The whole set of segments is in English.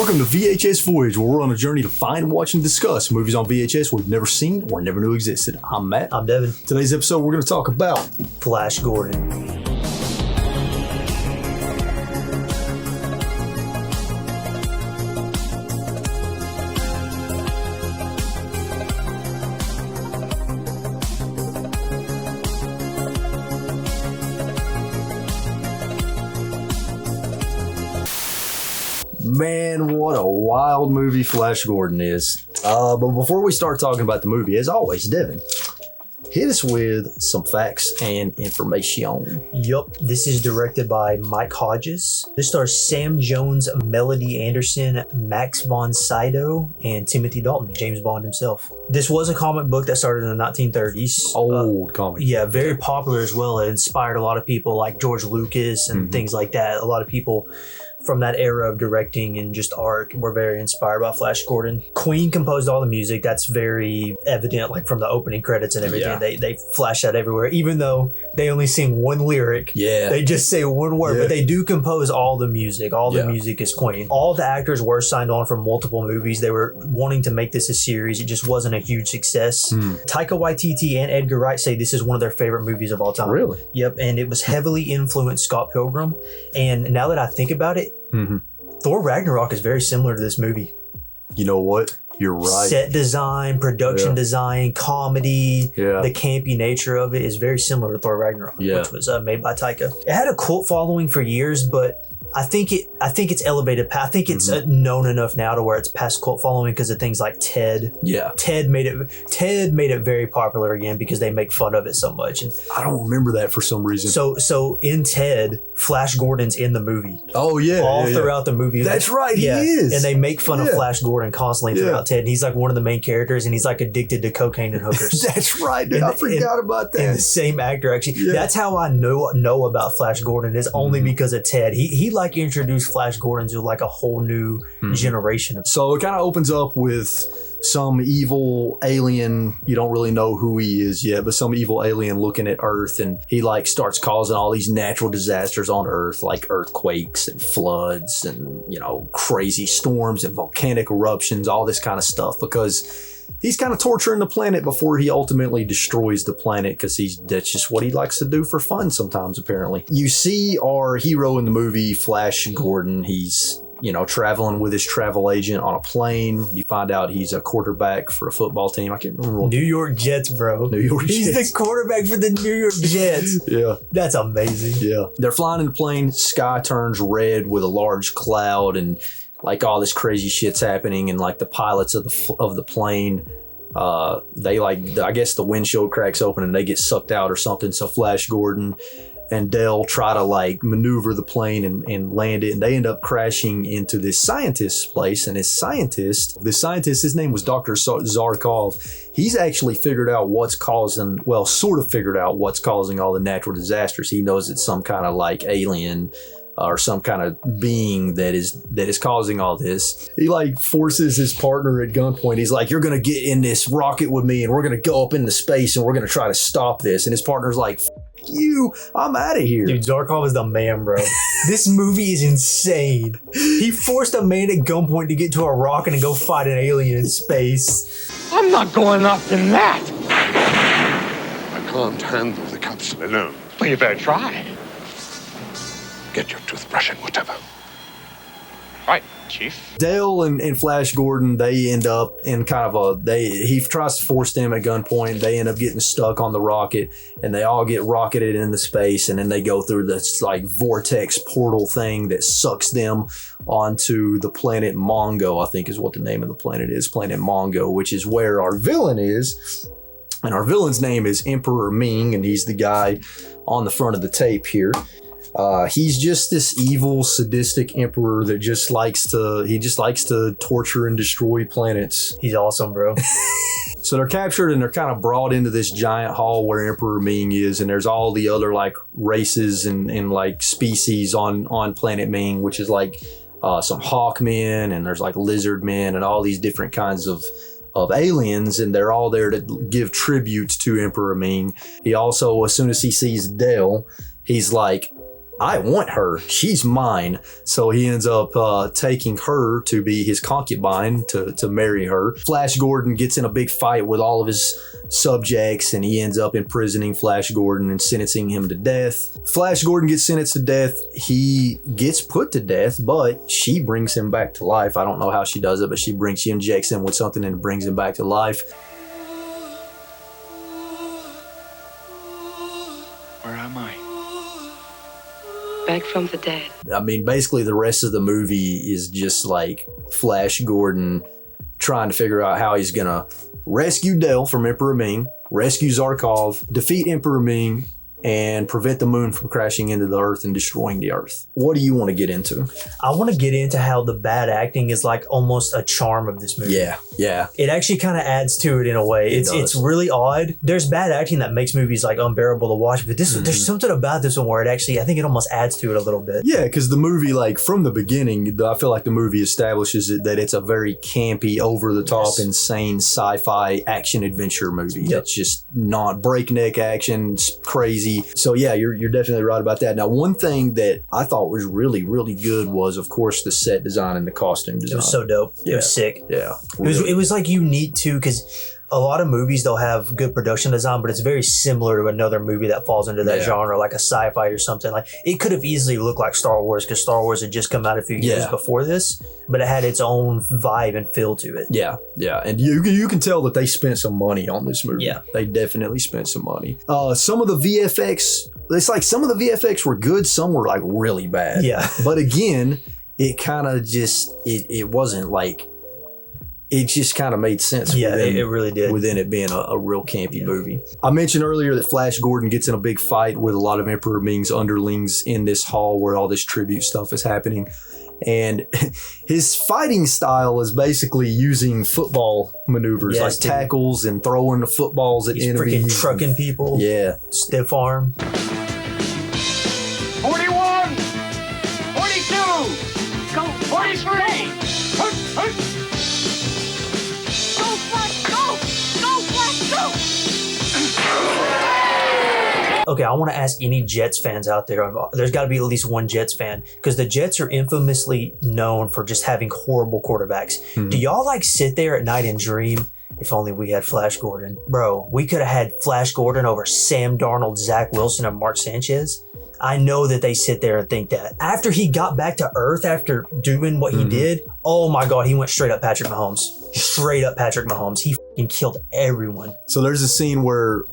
Welcome to VHS Voyage, where we're on a journey to find, watch, and discuss movies on VHS we've never seen or never knew existed. I'm Matt. I'm Devin. Today's episode, we're going to talk about Flash Gordon. Man, what a wild movie Flash Gordon is. But before we start talking about the movie, as always, Devin, hit us with some facts and information. Yup, this is directed by Mike Hodges. This stars Sam Jones, Melody Anderson, Max von Sydow, and Timothy Dalton, James Bond himself. This was a comic book that started in the 1930s. Old comic. Yeah, very popular as well. It inspired a lot of people like George Lucas and things like that. A lot of people from that era of directing and just art were very inspired by Flash Gordon. Queen composed all the music. That's very evident, like from the opening credits and everything. Yeah. They flash that everywhere, even though they only sing one lyric. Yeah. They just say one word, Yeah. but they do compose all the music. All the Yeah. music is Queen. All the actors were signed on for multiple movies. They were wanting to make this a series. It just wasn't a huge success. Taika Waititi and Edgar Wright say this is one of their favorite movies of all time. Really? Yep, and it was heavily influenced Scott Pilgrim. And now that I think about it, Thor Ragnarok is very similar to this movie. You know what? You're right. Set design, production design, comedy, the campy nature of it is very similar to Thor Ragnarok, which was made by Taika. It had a cult following for years, but I think it's elevated. I think it's known enough now to where it's past cult following because of things like Ted. Yeah. Ted made it very popular again because they make fun of it so much. And I don't remember that for some reason. so in Ted, Flash Gordon's in the movie. Oh, yeah. All throughout the movie. That's right, he is. And they make fun of Flash Gordon constantly throughout Ted. And he's like one of the main characters, and he's like addicted to cocaine and hookers. That's right, dude. I forgot about that. And the same actor, actually. That's how I know about Flash Gordon is only because of Ted. He like introduced Flash Gordon to like a whole new generation of. So it kind of opens up with some evil alien. You don't really know who he is yet, but some evil alien looking at Earth, and he like starts causing all these natural disasters on Earth, like earthquakes and floods and, you know, crazy storms and volcanic eruptions, all this kind of stuff, because he's kind of torturing the planet before he ultimately destroys the planet, because that's just what he likes to do for fun sometimes, apparently. You see our hero in the movie, Flash Gordon. He's, you know, traveling with his travel agent on a plane. You find out he's a quarterback for a football team. I can't remember. New York Jets, bro. New York Jets. He's the quarterback for the New York Jets. Yeah. That's amazing. Yeah. They're flying in the plane. Sky turns red with a large cloud, and like all this crazy shit's happening, and like the pilots of the plane, they like, I guess the windshield cracks open and they get sucked out or something. So Flash Gordon and Dell try to like maneuver the plane and land it, and they end up crashing into this scientist's place. And this scientist, his name was Dr. Zarkov. He's actually figured out sort of figured out what's causing all the natural disasters. He knows it's some kind of like alien or some kind of being that is causing all this. He like forces his partner at gunpoint. He's like, "You're gonna get in this rocket with me, and we're gonna go up into space, and we're gonna try to stop this." And his partner's like, "F you, I'm out of here." Dude, Zarkov is the man, bro. This movie is insane. He forced a man at gunpoint to get to a rocket and go fight an alien in space. I'm not going up in that. I can't handle the capsule alone. Well, you better try. Get your toothbrush and whatever. Right, Chief. Dale and Flash Gordon, they end up in kind of he tries to force them at gunpoint. They end up getting stuck on the rocket, and they all get rocketed into space, and then they go through this like vortex portal thing that sucks them onto the planet Mongo, I think is what the name of the planet is, Planet Mongo, which is where our villain is. And our villain's name is Emperor Ming, and he's the guy on the front of the tape here. He's just this evil, sadistic emperor that just likes to torture and destroy planets. He's awesome, bro. So they're captured and they're kind of brought into this giant hall where Emperor Ming is, and there's all the other like races and like species on planet Ming, which is like some Hawkmen, and there's like lizard men and all these different kinds of aliens, and they're all there to give tributes to Emperor Ming. He also, as soon as he sees Dell, he's like, I want her. She's mine. So he ends up taking her to be his concubine to marry her. Flash Gordon gets in a big fight with all of his subjects, and he ends up imprisoning Flash Gordon and sentencing him to death. Flash Gordon gets sentenced to death. He gets put to death, but she brings him back to life. I don't know how she does it, but she injects him with something and brings him back to life. Where am I? Back from the dead. I mean, basically the rest of the movie is just like Flash Gordon trying to figure out how he's gonna rescue Del from Emperor Ming, rescue Zarkov, defeat Emperor Ming, and prevent the moon from crashing into the earth and destroying the earth. What do you want to get into? I want to get into how the bad acting is like almost a charm of this movie. Yeah. It actually kind of adds to it in a way. It's really odd. There's bad acting that makes movies like unbearable to watch, but there's something about this one where it actually, I think it almost adds to it a little bit. Yeah, because the movie, like from the beginning, I feel like the movie establishes that it's a very campy, over-the-top, insane sci-fi action adventure movie. That's just not breakneck action, crazy. So yeah, you're definitely right about that. Now, one thing that I thought was really, really good was, of course, the set design and the costume design. It was so dope. It was sick. Yeah. It was like unique too, because a lot of movies, they'll have good production design, but it's very similar to another movie that falls into that genre, like a sci-fi or something. Like it could have easily looked like Star Wars, because Star Wars had just come out a few years before this, but it had its own vibe and feel to it. Yeah. And you can tell that they spent some money on this movie. Yeah. They definitely spent some money. Some of the VFX, it's like some of the VFX were good, some were like really bad. Yeah. But again, it kind of just, it wasn't like, it just kind of made sense. Yeah, it really did. Within it being a real campy movie. I mentioned earlier that Flash Gordon gets in a big fight with a lot of Emperor Ming's underlings in this hall where all this tribute stuff is happening. And his fighting style is basically using football maneuvers, like tackles and throwing the footballs at enemies. He's freaking trucking people. Yeah. Stiff arm. 41! 42! Go! 43! Okay, I want to ask any Jets fans out there. There's got to be at least one Jets fan, because the Jets are infamously known for just having horrible quarterbacks. Do y'all like sit there at night and dream, if only we had Flash Gordon? Bro, we could have had Flash Gordon over Sam Darnold, Zach Wilson, and Mark Sanchez. I know that they sit there and think that. After he got back to earth, after doing what he did, oh my God, he went straight up Patrick Mahomes. Straight up Patrick Mahomes. He f***ing killed everyone. So there's a scene where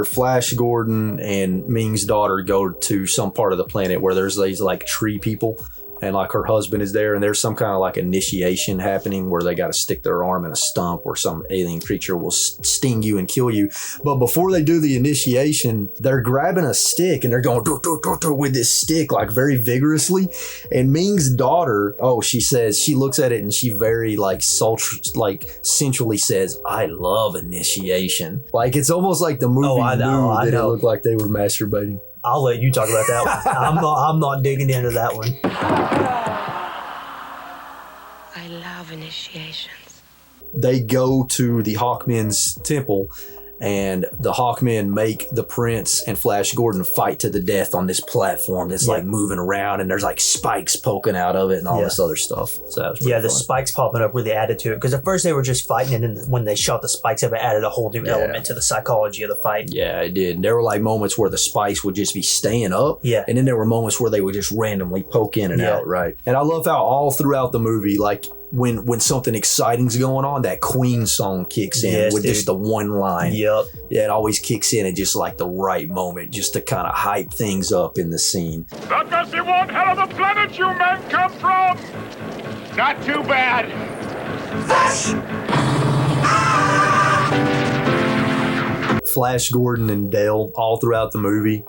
Flash Gordon and Ming's daughter go to some part of the planet where there's these like tree people, and like her husband is there, and there's some kind of like initiation happening where they got to stick their arm in a stump where some alien creature will sting you and kill you. But before they do the initiation, they're grabbing a stick and they're going with this stick like very vigorously. And Ming's daughter, she looks at it and she very like sensually says, "I love initiation." Like it's almost like the movie knew that it looked like they were masturbating. I'll let you talk about that one. I'm not digging into that one. I love initiations. They go to the Hawkmen's temple, and the Hawkmen make the Prince and Flash Gordon fight to the death on this platform that's like moving around, and there's like spikes poking out of it and all this other stuff. So that was pretty the fun. spikes popping up really added to it, because at first they were just fighting, and then when they shot the spikes up, it added a whole new element to the psychology of the fight. Yeah, it did. There were like moments where the spikes would just be staying up, and then there were moments where they would just randomly poke in and out, right? And I love how all throughout the movie, like when something exciting's going on, that Queen song kicks in with just the one line. Yep. Yeah, it always kicks in at just like the right moment, just to kind of hype things up in the scene. That must be one hell of a planet you men come from! Not too bad. Flash Gordon and Dale all throughout the movie,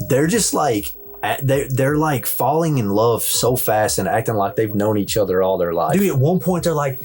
they're just like, they're like falling in love so fast and acting like they've known each other all their life. Dude, at one point they're like,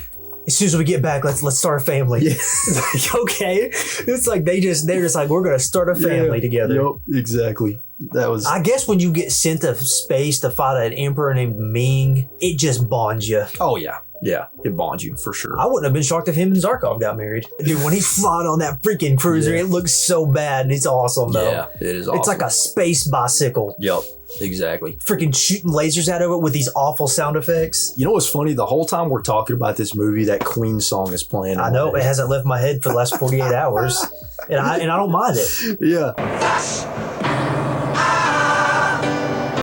as soon as we get back, let's start a family. Yeah. Like, okay. It's like they're just like, we're gonna start a family together. Yep, exactly. That was, I guess when you get sent to space to fight an emperor named Ming, it just bonds you. Oh yeah. Yeah, it bonds you for sure. I wouldn't have been shocked if him and Zarkov got married. Dude, when he's flying on that freaking cruiser, it looks so bad and it's awesome though. Yeah, it is awesome. It's like a space bicycle. Yep, exactly. Freaking shooting lasers out of it with these awful sound effects. You know what's funny? The whole time we're talking about this movie, that Queen song is playing. I know, it hasn't left my head for the last 48 hours. And I don't mind it. Yeah.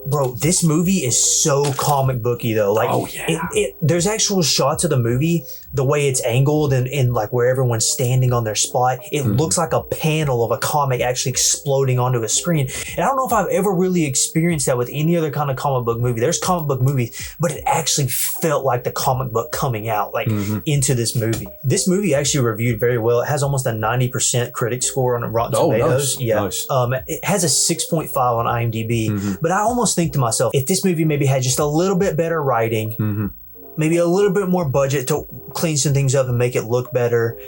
Bro, this movie is so comic booky though. Like, oh, yeah. There's actual shots of the movie, the way it's angled and like where everyone's standing on their spot. It looks like a panel of a comic actually exploding onto a screen. And I don't know if I've ever really experienced that with any other kind of comic book movie. There's comic book movies, but it actually felt like the comic book coming out like into this movie. This movie actually reviewed very well. It has almost a 90% critic score on Rotten Tomatoes. Nice. Yeah. Nice. It has a 6.5 on IMDb, but I almost think to myself, if this movie maybe had just a little bit better writing, maybe a little bit more budget to clean some things up and make it look better,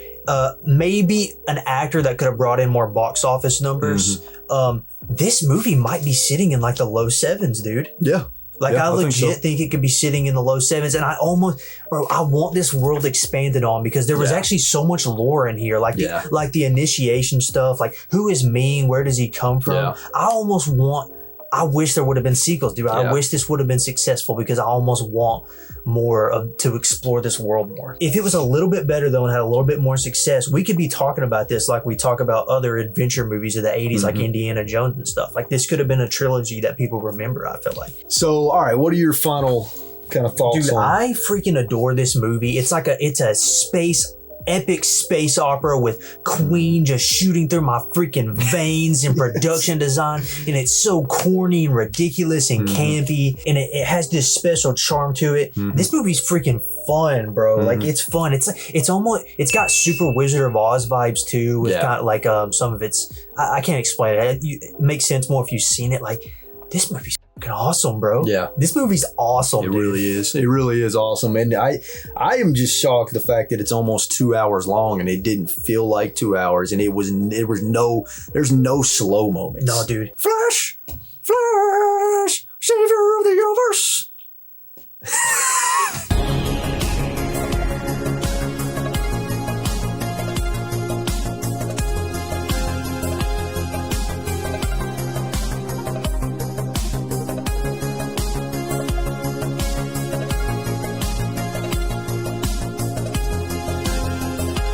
maybe an actor that could have brought in more box office numbers, this movie might be sitting in like the low 7s, dude. Yeah. Like, yeah, I legit think it could be sitting in the low 7s. And I want this world expanded on because there was actually so much lore in here. Like, the initiation stuff, like who is Ming? Where does he come from? Yeah. I wish there would have been sequels, dude. I wish this would have been successful because I almost want more to explore this world more. If it was a little bit better though and had a little bit more success, we could be talking about this like we talk about other adventure movies of the 80s, like Indiana Jones and stuff. Like, this could have been a trilogy that people remember, I feel like. So, all right, what are your final kind of thoughts Dude, on? I freaking adore this movie. It's a epic space opera with Queen just shooting through my freaking veins in production design, and it's so corny and ridiculous and campy, and it has this special charm to it. This movie's freaking fun, bro. Like, it's fun. It's got super Wizard of Oz vibes too, with kind of like some of its, I can't explain it. It makes sense more if you've seen it. Like, this movie's fucking awesome, bro. Yeah. This movie's awesome. It really is. It really is awesome. And I am just shocked the fact that it's almost 2 hours long and it didn't feel like 2 hours, and there's no slow moments. No, dude. Flash, savior of the universe.